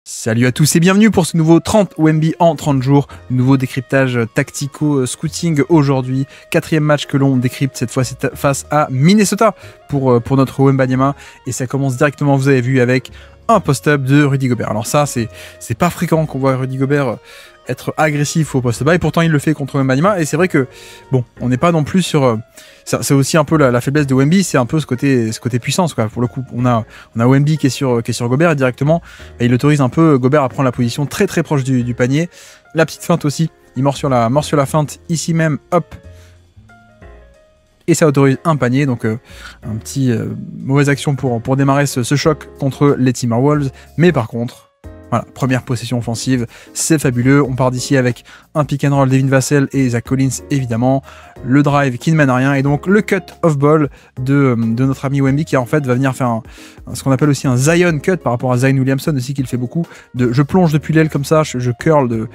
Salut à tous et bienvenue pour ce nouveau 30 OMB en 30 jours, nouveau décryptage tactico-scouting aujourd'hui, 4e match que l'on décrypte cette fois c'est face à Minnesota pour notre Wembanyama et ça commence directement, vous avez vu, avec un post-up de Rudy Gobert. Alors ça c'est pas fréquent qu'on voit Rudy Gobert être agressif au post-bas et pourtant il le fait contre Wembanyama et c'est vrai que bon, on n'est pas non plus sur c'est aussi un peu la faiblesse de Wemby, c'est un peu ce côté puissance quoi. Pour le coup, on a Wemby qui est sur Gobert et directement il autorise un peu Gobert à prendre la position très très proche du panier. La petite feinte aussi, il mord sur la feinte ici même, hop. Et ça autorise un panier, donc un petit mauvaise action pour démarrer ce choc contre les Timberwolves. Mais par contre, voilà, première possession offensive, c'est fabuleux. On part d'ici avec un pick and roll Devin Vassell et Zach Collins, évidemment. Le drive qui ne mène à rien. Et donc le cut off ball de notre ami Wemby qui en fait va venir faire ce qu'on appelle aussi un Zion cut par rapport à Zion Williamson aussi qu'il fait beaucoup. Je plonge depuis l'aile comme ça, je curl,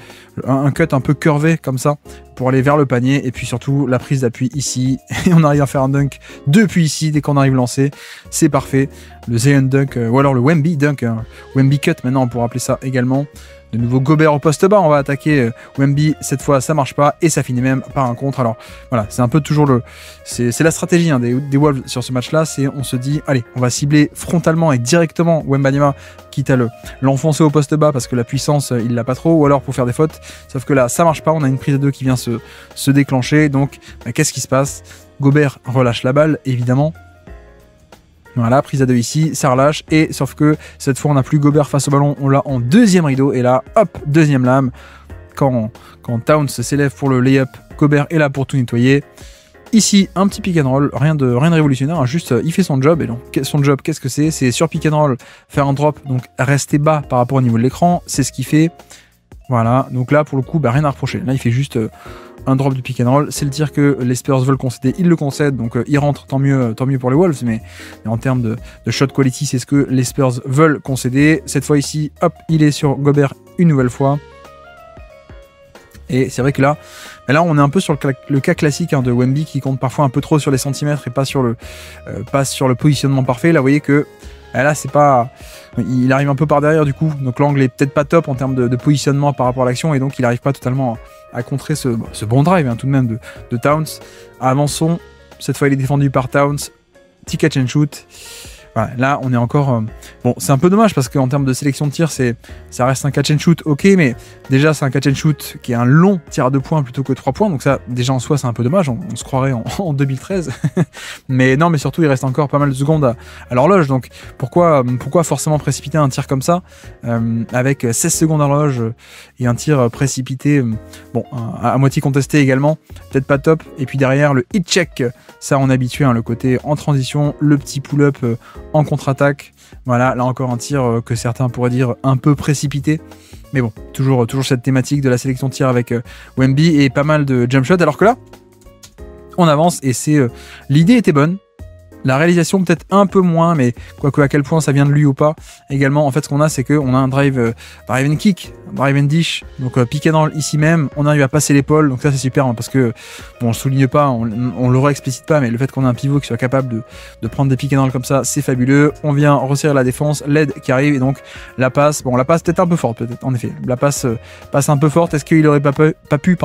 un cut un peu curvé comme ça pour aller vers le panier. Et puis surtout la prise d'appui ici. Et on arrive à faire un dunk depuis ici dès qu'on arrive lancé. C'est parfait. Le Zion dunk ou alors le Wemby dunk, Wemby cut maintenant on pourra appeler ça également. De nouveau Gobert au poste bas, on va attaquer Wemby, cette fois ça marche pas et ça finit même par un contre. Alors voilà, c'est un peu toujours c'est la stratégie des Wolves sur ce match là, c'est on se dit allez, on va cibler frontalement et directement Wembanyama, quitte à l'enfoncer au poste bas parce que la puissance il l'a pas trop, ou alors pour faire des fautes, sauf que là ça marche pas, on a une prise de 2 qui vient se déclencher, donc qu'est-ce qui se passe? Gobert relâche la balle évidemment. Voilà, prise à 2 ici, ça relâche, et sauf que cette fois on n'a plus Gobert face au ballon, on l'a en deuxième rideau, et là, hop, deuxième lame, quand Towns s'élève pour le layup, Gobert est là pour tout nettoyer. Ici, un petit pick and roll, rien de révolutionnaire, hein, juste il fait son job, et donc son job, qu'est-ce que c'est? C'est sur pick and roll, faire un drop, donc rester bas par rapport au niveau de l'écran, c'est ce qu'il fait. Voilà, donc là pour le coup, rien à reprocher, là il fait juste un drop du pick and roll, c'est le tir que les Spurs veulent concéder, ils le concèdent, donc il rentre, tant mieux pour les Wolves, mais en termes de shot quality, c'est ce que les Spurs veulent concéder. Cette fois ici, hop, il est sur Gobert une nouvelle fois. Et c'est vrai que là on est un peu sur le cas classique de Wemby qui compte parfois un peu trop sur les centimètres et pas sur le positionnement parfait. Là vous voyez que là c'est pas, il arrive un peu par derrière du coup, donc l'angle est peut-être pas top en termes de positionnement par rapport à l'action et donc il n'arrive pas totalement à contrer ce bon drive tout de même de Towns. Avançons, cette fois il est défendu par Towns, petit catch and shoot. Voilà, là on est encore bon, c'est un peu dommage parce qu'en termes de sélection de tir ça reste un catch and shoot, ok, mais déjà c'est un catch and shoot qui est un long tir à 2 points plutôt que 3 points, donc ça déjà en soi c'est un peu dommage, on se croirait en 2013 mais non, mais surtout il reste encore pas mal de secondes à l'horloge, donc pourquoi forcément précipiter un tir comme ça avec 16 secondes à l'horloge et un tir précipité, bon, à moitié contesté également, peut-être pas top. Et puis derrière le hit check, ça on est habitué, le côté en transition, le petit pull-up en contre-attaque. Voilà, là encore un tir que certains pourraient dire un peu précipité. Mais bon, toujours cette thématique de la sélection de tir avec Wemby et pas mal de jump shots. Alors que là, on avance et l'idée était bonne. La réalisation peut-être un peu moins, mais quoique à quel point ça vient de lui ou pas. Également, en fait, ce qu'on a, c'est qu'on a un drive and kick, drive and dish, donc pick and roll ici même. On arrive à passer l'épaule, donc ça c'est super parce que bon, on le souligne pas, on le réexplicite pas, mais le fait qu'on a un pivot qui soit capable de prendre des pick and roll comme ça, c'est fabuleux. On vient resserrer la défense, l'aide qui arrive et donc la passe. Bon, la passe peut-être un peu forte, peut-être en effet. La passe passe un peu forte. Est-ce qu'il aurait pas pu,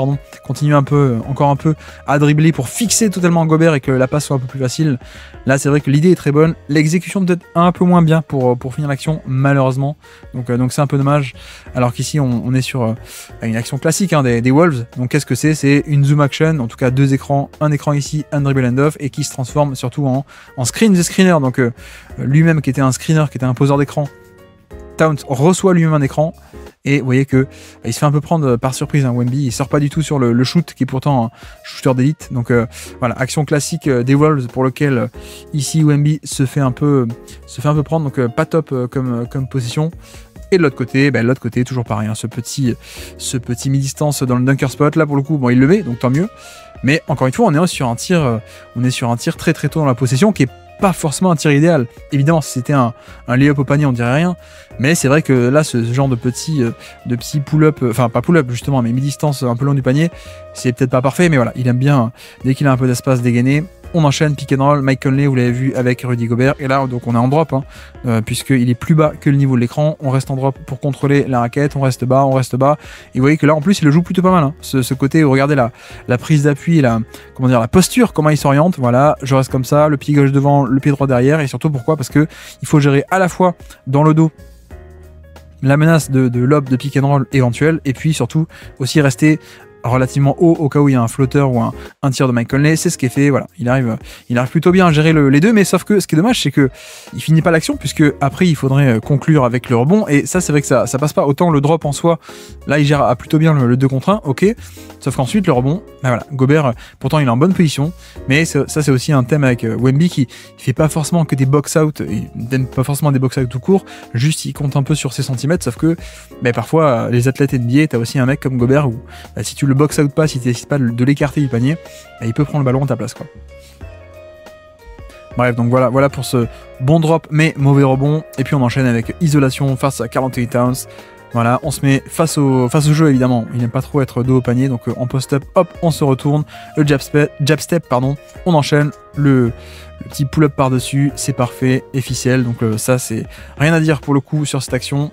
continuer encore un peu à dribbler pour fixer totalement Gobert et que la passe soit un peu plus facile? Là, c'est vrai que l'idée est très bonne. L'exécution peut-être un peu moins bien pour finir l'action, malheureusement. Donc c'est un peu dommage. Alors qu'ici, on est sur une action classique des Wolves. Donc qu'est-ce que c'est? C'est une zoom action, en tout cas 2 écrans. Un écran ici, un dribble and off, et qui se transforme surtout en screen the screener. Donc lui-même qui était un screener, qui était un poseur d'écran, Towns reçoit lui-même un écran. Et vous voyez que il se fait un peu prendre par surprise, Wemby, il sort pas du tout sur le shoot qui est pourtant un shooter d'élite. Donc voilà, action classique des Wolves pour lequel ici Wemby se fait un peu prendre, donc pas top comme position. Et de l'autre côté, toujours pareil, ce petit mi-distance dans le dunker spot. Là pour le coup, bon, il le met, donc tant mieux. Mais encore une fois, on est sur un tir très très tôt dans la possession qui est pas forcément un tir idéal. Évidemment, si c'était un lay-up au panier, on dirait rien. Mais c'est vrai que là, ce genre de petit pull-up, enfin pas pull-up justement, mais mi-distance un peu long du panier, c'est peut-être pas parfait, mais voilà, il aime bien, dès qu'il a un peu d'espace, dégainer. On enchaîne pick and roll, Mike Conley, vous l'avez vu avec Rudy Gobert. Et là, donc on est en drop, hein, puisqu'il est plus bas que le niveau de l'écran. On reste en drop pour contrôler la raquette. On reste bas, on reste bas. Et vous voyez que là, en plus, il le joue plutôt pas mal. Hein. Ce côté où regardez la prise d'appui, la posture, comment il s'oriente. Voilà, je reste comme ça, le pied gauche devant, le pied droit derrière. Et surtout, pourquoi? Parce que il faut gérer à la fois dans le dos la menace de lob de pick and roll éventuel. Et puis surtout, aussi rester relativement haut au cas où il y a un flotteur ou un tir de Mike Conley. C'est ce qui est fait, voilà, il arrive plutôt bien à gérer les deux, mais sauf que ce qui est dommage, c'est que il finit pas l'action, puisque après il faudrait conclure avec le rebond, et ça c'est vrai que ça passe pas. Autant le drop en soi, là il gère plutôt bien le 2 contre 1, ok, sauf qu'ensuite le rebond, bah voilà, Gobert, pourtant il est en bonne position, mais ça c'est aussi un thème avec Wemby qui fait pas forcément que des box-out, il donne pas forcément des box-out tout court, juste il compte un peu sur ses centimètres, sauf que bah, parfois les athlètes NBA, t'as aussi un mec comme Gobert où bah, si tu le box out pas, si tu décides pas de l'écarter du panier, bah, il peut prendre le ballon à ta place, quoi. Bref, donc voilà pour ce bon drop mais mauvais rebond, et puis on enchaîne avec isolation face à Karl Anthony Towns. Voilà, on se met face au jeu, évidemment, il n'aime pas trop être dos au panier, donc en post-up, hop, on se retourne, le jab step, on enchaîne, le petit pull-up par-dessus, c'est parfait, et ficelle, donc ça c'est rien à dire pour le coup sur cette action.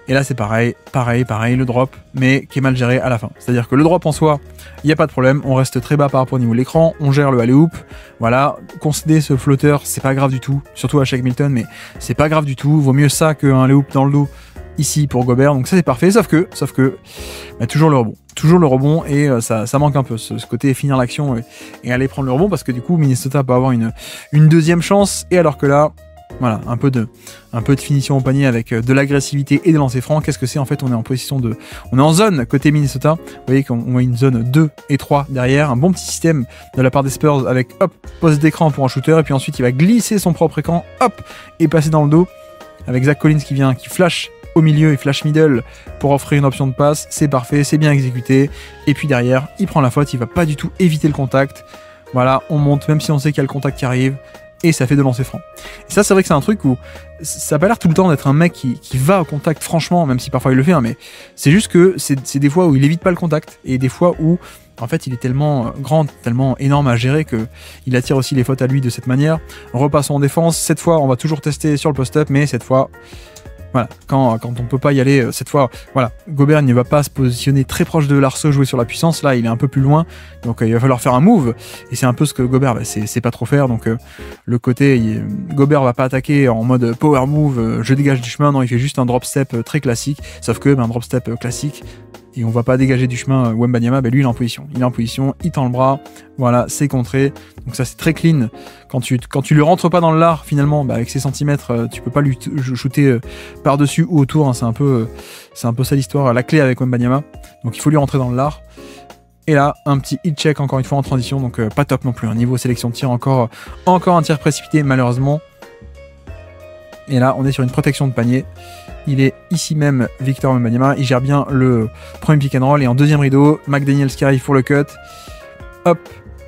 Et là c'est pareil, le drop, mais qui est mal géré à la fin. C'est-à-dire que le drop en soi, il n'y a pas de problème, on reste très bas par rapport au niveau de l'écran, on gère le alley-oop, voilà, concéder ce flotteur, c'est pas grave du tout, surtout à Shake Milton, mais c'est pas grave du tout, vaut mieux ça qu'un alley-oop dans le dos, ici pour Gobert, donc ça c'est parfait, sauf que, bah, toujours le rebond, et ça manque un peu, ce côté finir l'action et aller prendre le rebond, parce que du coup Minnesota peut avoir une deuxième chance, et alors que là, voilà, un peu de finition au panier avec de l'agressivité et des lancers francs. Qu'est-ce que c'est? En fait, on est en zone côté Minnesota. Vous voyez qu'on a une zone 2 et 3 derrière. Un bon petit système de la part des Spurs avec, hop, poste d'écran pour un shooter. Et puis ensuite, il va glisser son propre écran, hop, et passer dans le dos. Avec Zach Collins qui flash au milieu et flash middle pour offrir une option de passe. C'est parfait, c'est bien exécuté. Et puis derrière, il prend la faute. Il va pas du tout éviter le contact. Voilà, on monte, même si on sait qu'il y a le contact qui arrive. Et ça fait de lancer franc. Et ça, c'est vrai que c'est un truc où ça n'a pas l'air tout le temps d'être un mec qui va au contact, franchement, même si parfois il le fait, hein, mais c'est juste que c'est des fois où il évite pas le contact, et des fois où, en fait, il est tellement grand, tellement énorme à gérer qu'il attire aussi les fautes à lui de cette manière. Repassons en défense. Cette fois, on va toujours tester sur le post-up, mais cette fois, voilà, quand on peut pas y aller, cette fois, voilà, Gobert ne va pas se positionner très proche de l'arceau, jouer sur la puissance, là il est un peu plus loin, donc il va falloir faire un move, et c'est un peu ce que Gobert, c'est pas trop faire, donc le côté, Gobert va pas attaquer en mode power move, je dégage du chemin, non, il fait juste un drop step très classique, sauf que un drop step classique, et on va pas dégager du chemin Wembanyama, lui il est en position, il tend le bras, voilà, c'est contré, donc ça c'est très clean. Quand tu lui rentres pas dans le lard, finalement, avec ses centimètres, tu peux pas lui shooter par-dessus ou autour, hein, c'est un peu ça l'histoire, la clé avec Wembanyama, donc il faut lui rentrer dans le lard. Et là, un petit hit check encore une fois en transition, donc pas top non plus, hein, niveau sélection de tir, encore un tir précipité malheureusement. Et là, on est sur une protection de panier. Il est ici même, Victor Wembanyama. Il gère bien le premier pick and roll. Et en deuxième rideau, McDaniels qui arrive pour le cut. Hop.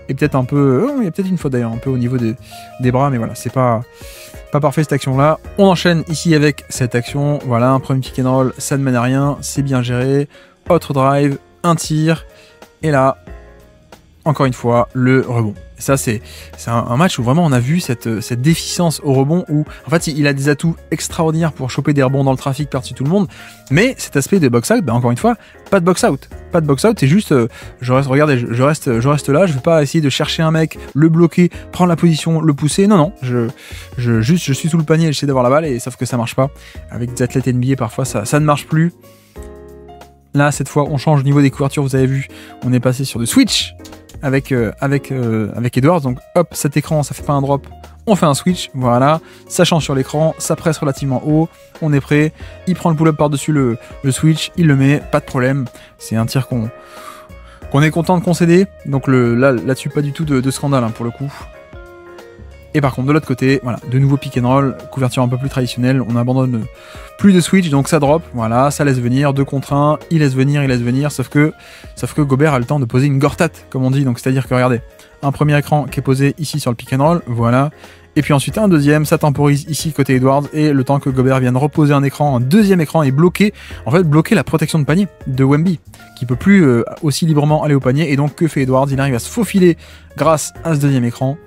Et peut-être un peu... il y a peut-être une faute d'ailleurs, un peu au niveau des bras. Mais voilà, c'est pas parfait cette action-là. On enchaîne ici avec cette action. Voilà, un premier pick and roll. Ça ne mène à rien. C'est bien géré. Autre drive. Un tir. Et là, encore une fois, le rebond. Et ça, c'est un match où vraiment on a vu cette déficience au rebond, où en fait il a des atouts extraordinaires pour choper des rebonds dans le trafic par-dessus tout le monde, mais cet aspect de box-out, encore une fois, pas de box-out. Pas de box-out, c'est juste, je reste là, je vais pas essayer de chercher un mec, le bloquer, prendre la position, le pousser, non, je suis sous le panier et j'essaie d'avoir la balle, et sauf que ça marche pas. Avec des athlètes NBA, parfois ça ne marche plus. Là, cette fois, on change au niveau des couvertures, vous avez vu, on est passé sur le switch avec Edwards, donc hop, cet écran, ça fait pas un drop, on fait un switch, voilà, ça change sur l'écran, ça presse relativement haut, on est prêt, il prend le pull-up par-dessus le switch, il le met, pas de problème, c'est un tir qu'on est content de concéder, donc là-dessus pas du tout de scandale, hein, pour le coup. Et par contre de l'autre côté, voilà, de nouveau pick and roll, couverture un peu plus traditionnelle, on abandonne plus de switch, donc ça drop, voilà, ça laisse venir, 2 contre 1, il laisse venir, sauf que Gobert a le temps de poser une gortat, comme on dit, donc c'est-à-dire que regardez, un premier écran qui est posé ici sur le pick and roll, voilà, Et puis ensuite un deuxième, ça temporise ici côté Edwards, et le temps que Gobert vienne reposer un deuxième écran et bloquer la protection de panier de Wemby, qui peut plus aussi librement aller au panier. Et donc que fait Edwards? Il arrive à se faufiler grâce à ce deuxième écran.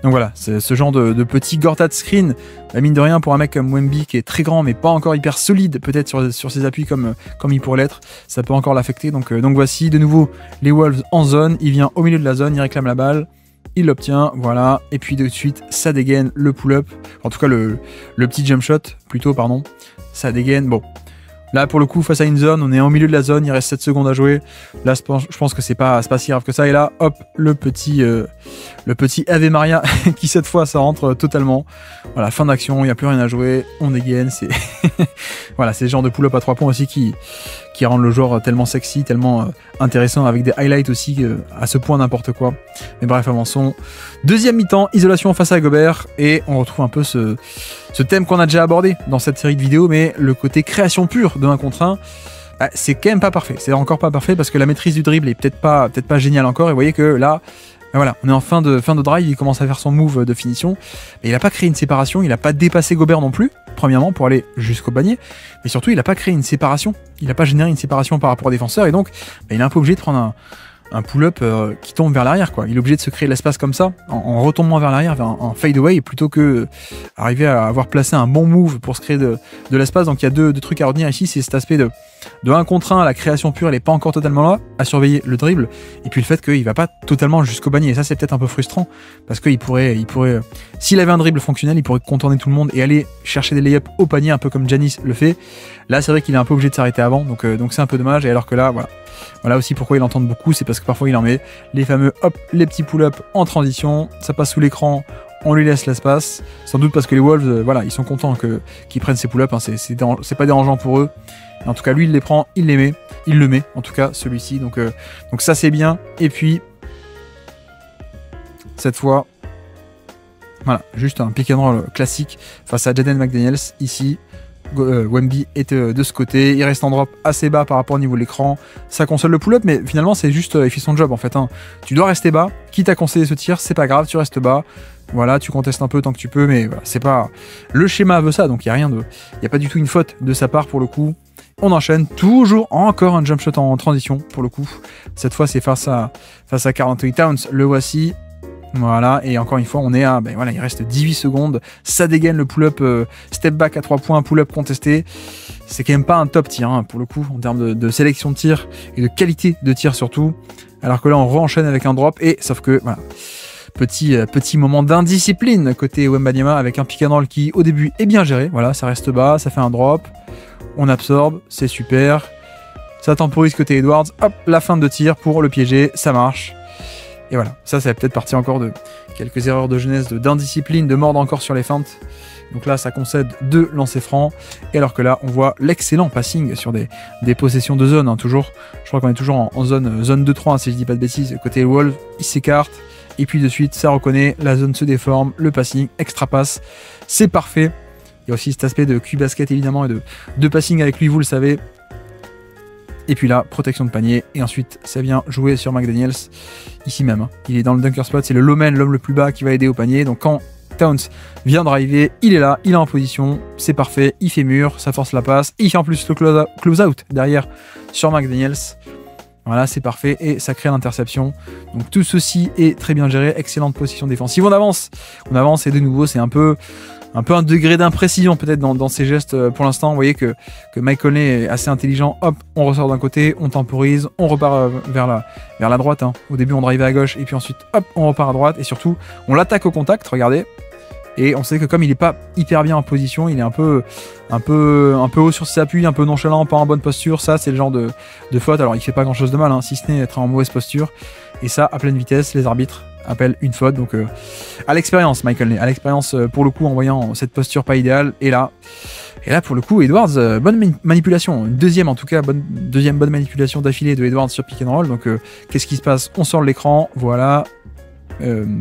Donc voilà, c'est ce genre de petit Gortat screen, mine de rien pour un mec comme Wemby qui est très grand mais pas encore hyper solide peut-être sur ses appuis comme il pourrait l'être, ça peut encore l'affecter. Donc voici de nouveau les Wolves en zone, il vient au milieu de la zone, il réclame la balle, il l'obtient, voilà, et puis de suite ça dégaine le pull-up, en tout cas le petit jump shot plutôt, pardon, ça dégaine, bon. Là, pour le coup, face à une zone, on est au milieu de la zone, il reste 7 secondes à jouer. Là, je pense que c'est pas si grave que ça. Et là, hop, le petit Ave Maria qui, cette fois, ça rentre totalement. Voilà, fin d'action, il n'y a plus rien à jouer, on dégaine. C'est voilà, c'est le genre de pull-up à 3 points aussi qui rendent le joueur tellement sexy, tellement intéressant, avec des highlights aussi, à ce point n'importe quoi. Mais bref, avançons. Deuxième mi-temps, isolation face à Gobert, et on retrouve un peu ce thème qu'on a déjà abordé dans cette série de vidéos, mais le côté création pure de 1 contre 1, c'est quand même pas parfait. C'est encore pas parfait parce que la maîtrise du dribble est peut-être pas géniale encore, et vous voyez que là, voilà, on est en fin de drive, il commence à faire son move de finition, et il n'a pas créé une séparation, il n'a pas dépassé Gobert non plus, premièrement pour aller jusqu'au panier, mais surtout il n'a pas créé une séparation, il n'a pas généré une séparation par rapport au défenseur, et donc il est un peu obligé de prendre un pull-up qui tombe vers l'arrière, quoi. Il est obligé de se créer l'espace comme ça, en retombant vers l'arrière, vers un fade-away, plutôt que arriver à avoir placé un bon move pour se créer de l'espace. Donc il y a deux trucs à retenir ici, c'est cet aspect de 1 contre 1, la création pure, elle n'est pas encore totalement là, à surveiller le dribble, et puis le fait qu'il va pas totalement jusqu'au panier, et ça c'est peut-être un peu frustrant, parce qu'il pourrait s'il avait un dribble fonctionnel, il pourrait contourner tout le monde et aller chercher des layups au panier, un peu comme Giannis le fait. Là c'est vrai qu'il est un peu obligé de s'arrêter avant, donc c'est un peu dommage, et alors que là, voilà aussi pourquoi ils l'entendent beaucoup, c'est parce que parfois il en met les fameux les petits pull-ups en transition, ça passe sous l'écran, on lui laisse l'espace, sans doute parce que les Wolves, ils sont contents qu'ils prennent ces pull-ups, hein, c'est pas dérangeant pour eux. Et en tout cas, lui il les prend, il le met, en tout cas celui-ci, donc ça c'est bien. Et puis cette fois, voilà, juste un pick and roll classique face à Jaden McDaniels ici. Wemby est de ce côté, il reste en drop assez bas par rapport au niveau de l'écran, ça console le pull-up, mais finalement c'est juste, il fait son job en fait, hein. Tu dois rester bas, quitte à conseiller ce tir, c'est pas grave, tu restes bas, voilà, tu contestes un peu tant que tu peux, mais voilà, c'est pas, le schéma veut ça, donc il y a pas du tout une faute de sa part pour le coup. On enchaîne, toujours encore un jump shot en transition pour le coup, cette fois c'est face à Karl Anthony Towns, le voici. Voilà, et encore une fois, on est à, il reste 18 secondes, ça dégaine le pull-up, step back à 3 points, pull-up contesté. C'est quand même pas un top tir, hein, pour le coup, en termes de sélection de tir et de qualité de tir surtout. Alors que là, on re-enchaîne avec un drop, et sauf que, voilà, petit moment d'indiscipline côté Wembanyama avec un pick and roll qui, au début, est bien géré. Voilà, ça reste bas, ça fait un drop, on absorbe, c'est super. Ça temporise côté Edwards, hop, la fin de tir pour le piéger, ça marche. Et voilà, ça va peut-être partir encore de quelques erreurs de jeunesse, d'indiscipline, de mordre encore sur les feintes. Donc là, ça concède 2 lancers francs. Et alors que là, on voit l'excellent passing sur des possessions de zone, hein, toujours. Je crois qu'on est toujours en zone 2-3, si je dis pas de bêtises. Côté Wolves, il s'écarte. Et puis de suite, ça reconnaît, la zone se déforme, le passing, extra pass. C'est parfait. Il y a aussi cet aspect de Q-basket, évidemment, et de passing avec lui, vous le savez. Et puis là, protection de panier, et ensuite ça vient jouer sur McDaniels, ici même, hein. Il est dans le dunker spot, c'est le low man, l'homme le plus bas qui va aider au panier, donc quand Towns vient driver, il est là, il est en position, c'est parfait, il fait mur, ça force la passe, il fait en plus le close out derrière sur McDaniels, voilà, c'est parfait, et ça crée l'interception. Donc tout ceci est très bien géré, excellente position défensive, on avance, et de nouveau c'est un peu un degré d'imprécision peut-être dans ses gestes pour l'instant. Vous voyez que Mike Conley est assez intelligent, hop, on ressort d'un côté, on temporise, on repart vers la droite, hein. Au début on drive à gauche, et puis ensuite hop, on repart à droite, et surtout on l'attaque au contact, regardez. Et on sait que comme il est pas hyper bien en position, il est un peu haut sur ses appuis, un peu nonchalant, pas en bonne posture. Ça, c'est le genre de faute. Alors, il fait pas grand chose de mal, hein, si ce n'est être en mauvaise posture. Et ça, à pleine vitesse, les arbitres appellent une faute. Donc, à l'expérience, Michael Ney, à l'expérience pour le coup, en voyant cette posture pas idéale. Et là, pour le coup, Edwards, bonne manipulation. Deuxième, en tout cas, bonne manipulation d'affilée de Edwards sur pick and roll. Donc, qu'est-ce qui se passe? On sort l'écran, voilà.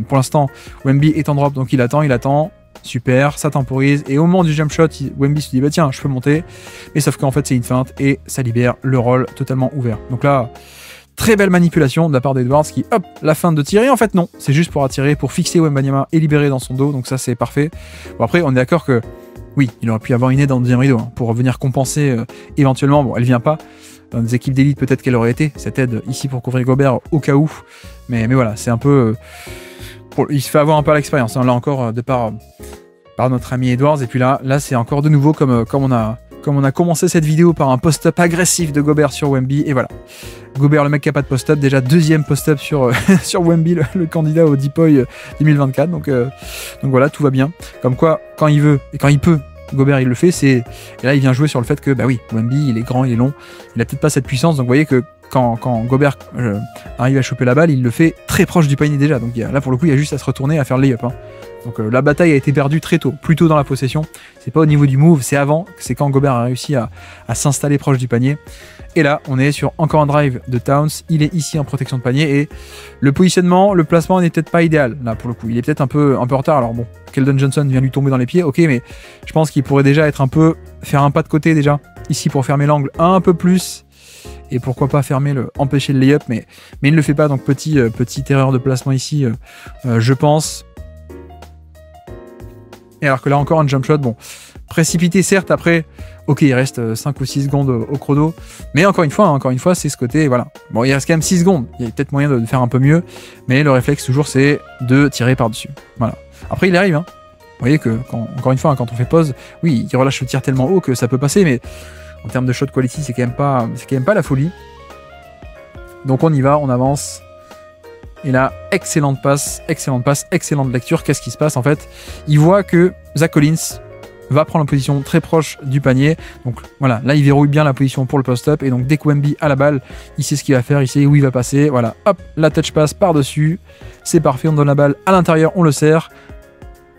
Pour l'instant, Wemby est en drop, donc il attend, super, ça temporise, et au moment du jump shot, Wemby se dit bah tiens, je peux monter, mais sauf qu'en fait c'est une feinte, et ça libère le roll totalement ouvert. Donc là, Très belle manipulation de la part d'Edwards qui, hop, la fin de tirer. En fait, non, c'est juste pour attirer, pour fixer Wembanyama et libérer dans son dos. Donc ça, c'est parfait. Bon, après, on est d'accord que, oui, il aurait pu avoir une aide dans le deuxième rideau pour venir compenser éventuellement. Bon, elle vient pas. Dans des équipes d'élite, peut-être qu'elle aurait été cette aide ici pour couvrir Gobert au cas où. Mais voilà, c'est un peu... il se fait avoir un peu à l'expérience. Hein, là encore, de par notre ami Edwards. Et puis là c'est encore de nouveau comme on a commencé cette vidéo par un post-up agressif de Gobert sur Wemby. Et voilà. Gobert, le mec qui n'a pas de post-up, déjà deuxième post-up sur Wemby, le candidat au Depoy 2024. Donc voilà, tout va bien. Comme quoi, quand il veut et quand il peut, Gobert il le fait. Et là il vient jouer sur le fait que bah oui, Wemby il est grand, il est long, il a peut-être pas cette puissance. Donc vous voyez que quand Gobert arrive à choper la balle, il le fait très proche du panier déjà. Donc là pour le coup il y a juste à se retourner, à faire le lay-up. Hein. Donc la bataille a été perdue très tôt, plus tôt dans la possession. C'est pas au niveau du move, c'est avant, c'est quand Gobert a réussi à s'installer proche du panier. Et là, on est sur encore un drive de Towns. Il est ici en protection de panier et le positionnement, le placement n'est peut-être pas idéal. Là, pour le coup, il est peut-être un peu en retard. Alors bon, Keldon Johnson vient lui tomber dans les pieds, ok, mais je pense qu'il pourrait déjà être faire un pas de côté déjà ici pour fermer l'angle un peu plus. Et pourquoi pas empêcher le layup, mais il ne le fait pas. Donc petite erreur de placement ici, je pense. Et alors que là encore un jump shot, bon, précipité certes, après, ok, il reste 5 ou 6 secondes au chrono, mais encore une fois, c'est ce côté, voilà. Bon, il reste quand même 6 secondes, il y a peut-être moyen de faire un peu mieux, mais le réflexe toujours c'est de tirer par-dessus. Voilà. Après il arrive, hein. Vous voyez que, encore une fois, quand on fait pause, oui, il relâche le tir tellement haut que ça peut passer, mais en termes de shot quality, c'est quand même pas la folie. Donc on y va, on avance. Et là, excellente passe, excellente lecture. Qu'est-ce qui se passe en fait? Il voit que Zach Collins va prendre la position très proche du panier. Donc voilà, là il verrouille bien la position pour le post-up. Et donc dès que Wemby a la balle, il sait ce qu'il va faire, il sait où il va passer. Voilà, hop, la touch passe par-dessus. C'est parfait, on donne la balle à l'intérieur, on le serre.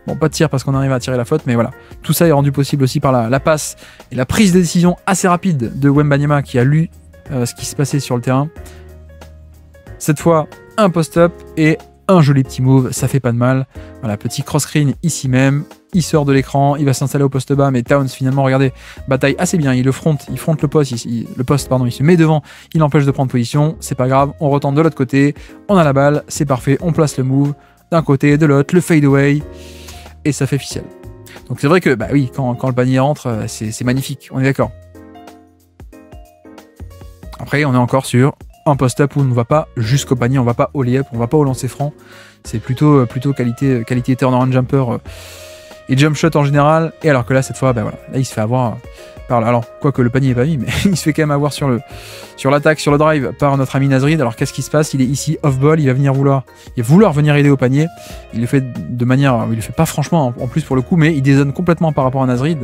Bon, pas de tir parce qu'on arrive à tirer la faute, mais voilà. Tout ça est rendu possible aussi par la passe et la prise de décision assez rapide de Wembanyama qui a lu ce qui se passait sur le terrain. Cette fois, un post-up et un joli petit move, ça fait pas de mal. Voilà, petit cross-screen ici même. Il sort de l'écran, il va s'installer au poste bas, mais Towns finalement, regardez, bataille assez bien. Il fronte le poste, il se met devant, il empêche de prendre position. C'est pas grave, on retente de l'autre côté. On a la balle, c'est parfait, on place le move d'un côté, de l'autre, le fade away. Et ça fait ficelle. Donc c'est vrai que, bah oui, quand le panier rentre, c'est magnifique, on est d'accord. Après, on est encore sur un post-up où on ne va pas jusqu'au panier, on va pas au lay-up, on va pas au lancer franc. C'est plutôt qualité turnaround jumper et jump shot en général. Et alors que là, cette fois, bah voilà, là il se fait avoir par alors quoique le panier est pas mis, mais il se fait quand même avoir sur l'attaque, sur le drive par notre ami Nasrid. Alors qu'est-ce qui se passe? Il est ici off ball, il va vouloir venir aider au panier. Il le fait de manière, il le fait pas franchement en plus pour le coup, mais il dézone complètement par rapport à Nasrid.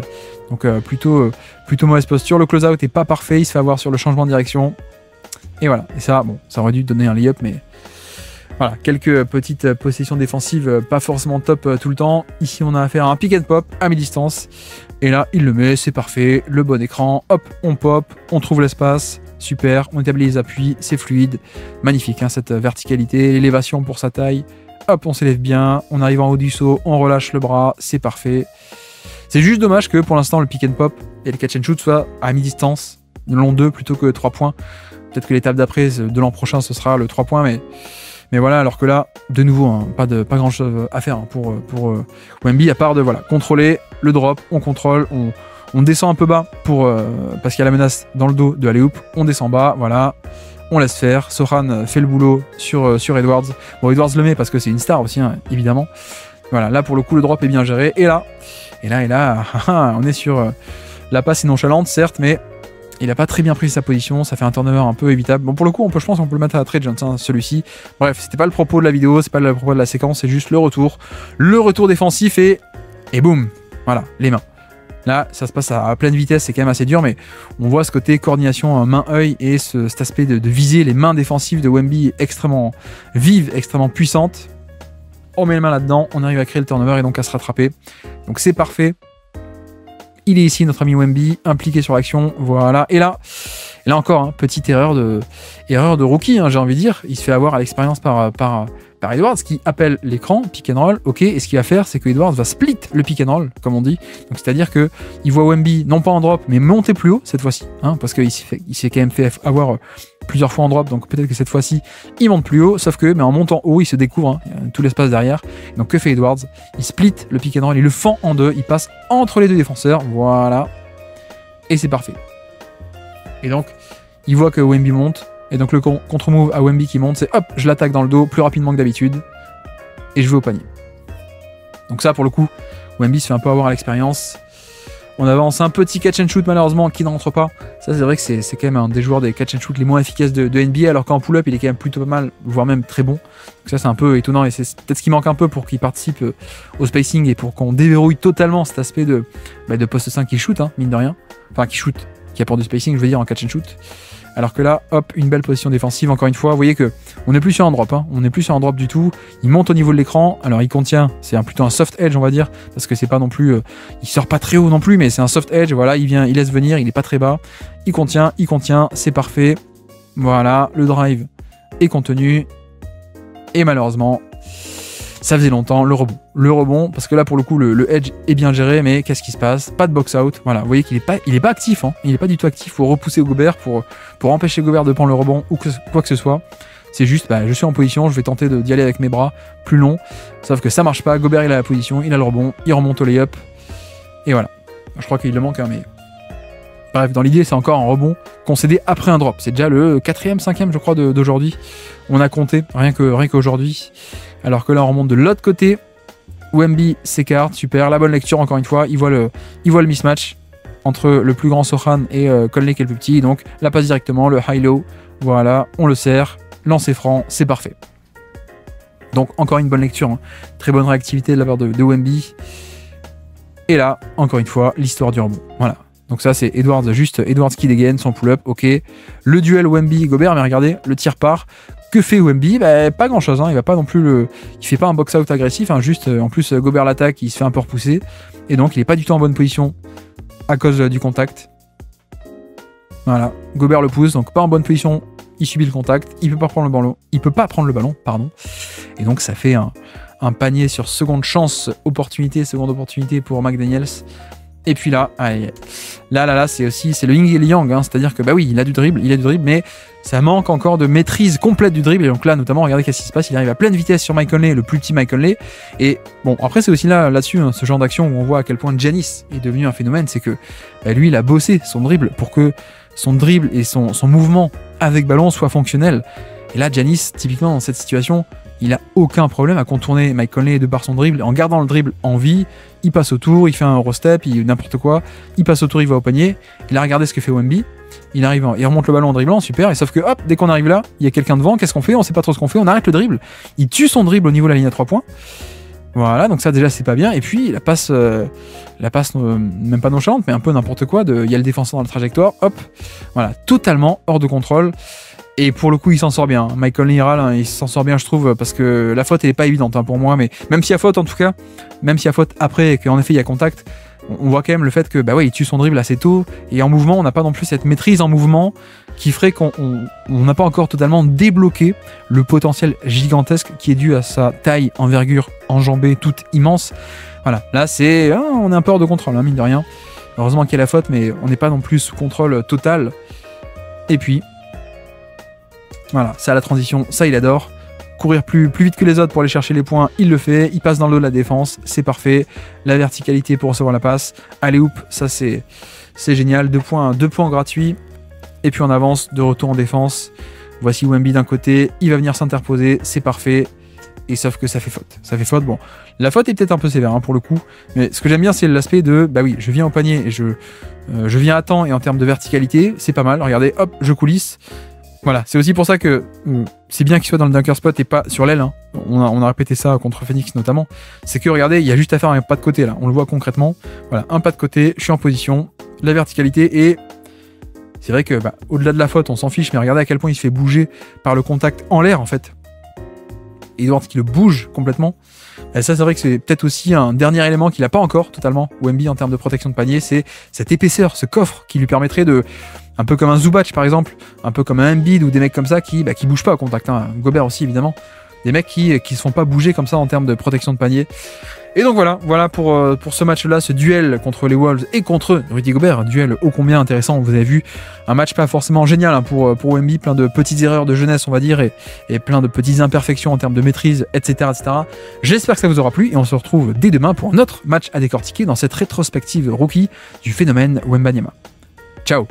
Donc plutôt mauvaise posture. Le close out est pas parfait, il se fait avoir sur le changement de direction. Et voilà, et ça, bon, ça aurait dû donner un lay-up, mais voilà, quelques petites possessions défensives, pas forcément top tout le temps. Ici, on a affaire à un pick and pop à mi-distance. Et là, il le met, c'est parfait, le bon écran, hop, on pop, on trouve l'espace, super, on établit les appuis, c'est fluide, magnifique, hein, cette verticalité, l'élévation pour sa taille. Hop, on s'élève bien, on arrive en haut du saut, on relâche le bras, c'est parfait. C'est juste dommage que pour l'instant, le pick and pop et le catch and shoot soient à mi-distance, de long 2 plutôt que 3 points. Peut-être que l'étape d'après, de l'an prochain, ce sera le 3 points, mais voilà, alors que là, de nouveau, hein, pas grand chose à faire hein, pour Wemby, à part de contrôler le drop, on contrôle, on descend un peu bas parce qu'il y a la menace dans le dos de alley-oop, on descend bas, voilà, on laisse faire, Sohan fait le boulot sur Edwards. Bon, Edwards le met parce que c'est une star aussi, hein, évidemment. Voilà, là pour le coup, le drop est bien géré, et là, on est sur la passe est nonchalante, certes, mais il n'a pas très bien pris sa position, ça fait un turnover un peu évitable. Bon, pour le coup, je pense qu'on peut le mettre à Trey Johnson, celui-ci. Bref, c'était pas le propos de la vidéo, c'est pas le propos de la séquence, c'est juste le retour. Le retour défensif et boum, voilà, les mains. Là, ça se passe à pleine vitesse, c'est quand même assez dur, mais on voit ce côté coordination main-œil et cet aspect de viser les mains défensives de Wemby extrêmement vives, extrêmement puissantes. On met les mains là-dedans, on arrive à créer le turnover et donc à se rattraper. Donc c'est parfait. Il est ici, notre ami Wemby, impliqué sur l'action, voilà. Et là encore, hein, petite erreur de rookie, hein, j'ai envie de dire. Il se fait avoir à l'expérience par par Edwards qui appelle l'écran, pick and roll, ok, et ce qu'il va faire, c'est que Edwards va split le pick and roll, comme on dit. Donc c'est-à-dire que il voit Wemby, non pas en drop, mais monter plus haut cette fois-ci, hein, parce qu'il s'est quand même fait avoir plusieurs fois en drop, donc peut-être que cette fois-ci, il monte plus haut, sauf que en montant haut, il se découvre tout l'espace derrière. Donc que fait Edwards? Il split le pick and roll, il le fend en deux, il passe entre les deux défenseurs, voilà, et c'est parfait. Et donc, il voit que Wemby monte, et donc le contre-move à Wemby qui monte, c'est hop, je l'attaque dans le dos plus rapidement que d'habitude, et je vais au panier. Donc ça, pour le coup, Wemby se fait un peu avoir à l'expérience. On avance un petit catch and shoot malheureusement qui n'entre pas. Ça, c'est vrai que c'est quand même un des joueurs des catch and shoot les moins efficaces de NBA, alors qu'en pull-up, il est quand même plutôt pas mal, voire même très bon. Donc ça, c'est un peu étonnant, et c'est peut-être ce qui manque un peu pour qu'il participe au spacing et pour qu'on déverrouille totalement cet aspect de poste 5 qui shoot, hein, mine de rien. Enfin, qui apporte du spacing, je veux dire, en catch and shoot. Alors que là, hop, une belle position défensive, encore une fois. Vous voyez que on n'est plus sur un drop, hein. On n'est plus sur un drop du tout. Il monte au niveau de l'écran. Alors il contient, c'est plutôt un soft edge, on va dire, parce que c'est pas non plus, il sort pas très haut non plus, mais c'est un soft edge. Voilà, il laisse venir, il est pas très bas. Il contient, c'est parfait. Voilà, le drive est contenu. Et malheureusement, ça faisait longtemps, le rebond, parce que là pour le coup le edge est bien géré, mais qu'est-ce qui se passe? Pas de box out, voilà, vous voyez qu'il est pas actif, hein. Il est pas du tout actif pour repousser Gobert, pour empêcher Gobert de prendre le rebond ou quoi que ce soit. C'est juste, je suis en position, je vais tenter d'y aller avec mes bras plus longs, sauf que ça marche pas. Gobert il a la position, il a le rebond, il remonte au layup, et voilà. Je crois qu'il le manque, hein, mais bref, dans l'idée c'est encore un rebond concédé après un drop. C'est déjà le 4e, 5e je crois d'aujourd'hui. On a compté, rien qu'aujourd'hui. Alors que là on remonte de l'autre côté. Wemby s'écarte, super, la bonne lecture encore une fois. Il voit le mismatch entre le plus grand Sochan et Conley qui est le plus petit. Donc la passe directement, le high-low, voilà, on le sert, lancer franc, c'est parfait. Donc encore une bonne lecture, hein. Très bonne réactivité de la part de Wemby. Et là, encore une fois, l'histoire du rebond. Voilà. Donc ça c'est Edwards qui dégaine son pull-up, ok. Le duel Wemby-Gobert, mais regardez, le tir part. Que fait Wemby? Pas grand chose, hein. Il va pas non plus il fait pas un box-out agressif, hein. Juste en plus Gobert l'attaque, il se fait un peu repousser. Et donc il est pas du tout en bonne position à cause du contact. Voilà, Gobert le pousse, donc pas en bonne position, il subit le contact, il peut pas prendre le ballon, pardon. Et donc ça fait un panier sur seconde opportunité pour McDaniels. Et puis là, c'est le yin et le yang, hein. C'est-à-dire que oui, il a du dribble, mais ça manque encore de maîtrise complète du dribble. Et donc là, notamment, regardez qu'est-ce qui se passe, il arrive à pleine vitesse sur Mike Conley, le plus petit Mike Conley. Et bon, après c'est aussi là-dessus, hein, ce genre d'action où on voit à quel point Giannis est devenu un phénomène, c'est que lui, il a bossé son dribble pour que son dribble et son mouvement avec ballon soient fonctionnels. Et là, Giannis, typiquement dans cette situation, il a aucun problème à contourner Mike Conley de par son dribble, en gardant le dribble en vie. Il passe autour, il fait un Eurostep, n'importe quoi, il passe autour, il va au panier. Il a regardé ce que fait Wemby, il remonte le ballon en dribblant, super, et sauf que hop, dès qu'on arrive là, il y a quelqu'un devant, qu'est-ce qu'on fait? On sait pas trop ce qu'on fait, on arrête le dribble, il tue son dribble au niveau de la ligne à 3 points. Voilà, donc ça déjà c'est pas bien, et puis la passe même pas nonchalante, mais un peu n'importe quoi, il y a le défenseur dans la trajectoire, hop, voilà, totalement hors de contrôle. Et pour le coup, il s'en sort bien. Mike Conley, il s'en sort bien, je trouve, parce que la faute, elle est pas évidente, hein, pour moi. Mais même s'il y a faute, en tout cas, même s'il y a faute après et qu'en effet, il y a contact, on voit quand même le fait que, il tue son dribble assez tôt. Et en mouvement, on n'a pas non plus cette maîtrise en mouvement qui ferait qu'on n'a pas encore totalement débloqué le potentiel gigantesque qui est dû à sa taille, envergure, enjambée, toute immense. Voilà. Là, on est un peu hors de contrôle, hein, mine de rien. Heureusement qu'il y a la faute, mais on n'est pas non plus sous contrôle total. Et puis, voilà, c'est à la transition, ça il adore. Courir plus vite que les autres pour aller chercher les points, il le fait, il passe dans le dos de la défense, c'est parfait. La verticalité pour recevoir la passe. Allez, ça c'est génial, 2 points gratuits. Et puis on avance, de retour en défense. Voici Wemby d'un côté, il va venir s'interposer, c'est parfait. Et sauf que ça fait faute. Bon, la faute est peut-être un peu sévère, hein, pour le coup. Mais ce que j'aime bien, c'est l'aspect de, je viens au panier et je viens à temps, et en termes de verticalité, c'est pas mal. Regardez, hop, je coulisse. Voilà, c'est aussi pour ça que c'est bien qu'il soit dans le dunker spot et pas sur l'aile, hein. On a répété ça contre Phoenix notamment. C'est que regardez, il y a juste à faire un pas de côté là, on le voit concrètement. Voilà, un pas de côté, je suis en position, la verticalité, et c'est vrai que au-delà de la faute, on s'en fiche, mais regardez à quel point il se fait bouger par le contact en l'air en fait. Edwards qui le bouge complètement. Et ça, c'est vrai que c'est peut-être aussi un dernier élément qu'il n'a pas encore totalement, Wemby, en termes de protection de panier, c'est cette épaisseur, ce coffre qui lui permettrait de, un peu comme un Zubac par exemple, un peu comme un Embiid ou des mecs comme ça qui bougent pas au contact, hein. Gobert aussi évidemment, des mecs qui se font pas bouger comme ça en termes de protection de panier. Et donc voilà pour ce match-là, ce duel contre les Wolves et contre Rudy Gobert, un duel ô combien intéressant. Vous avez vu un match pas forcément génial hein, pour Wemby, plein de petites erreurs de jeunesse on va dire et plein de petites imperfections en termes de maîtrise, etc. J'espère que ça vous aura plu et on se retrouve dès demain pour un autre match à décortiquer dans cette rétrospective rookie du phénomène Wembanyama. Ciao.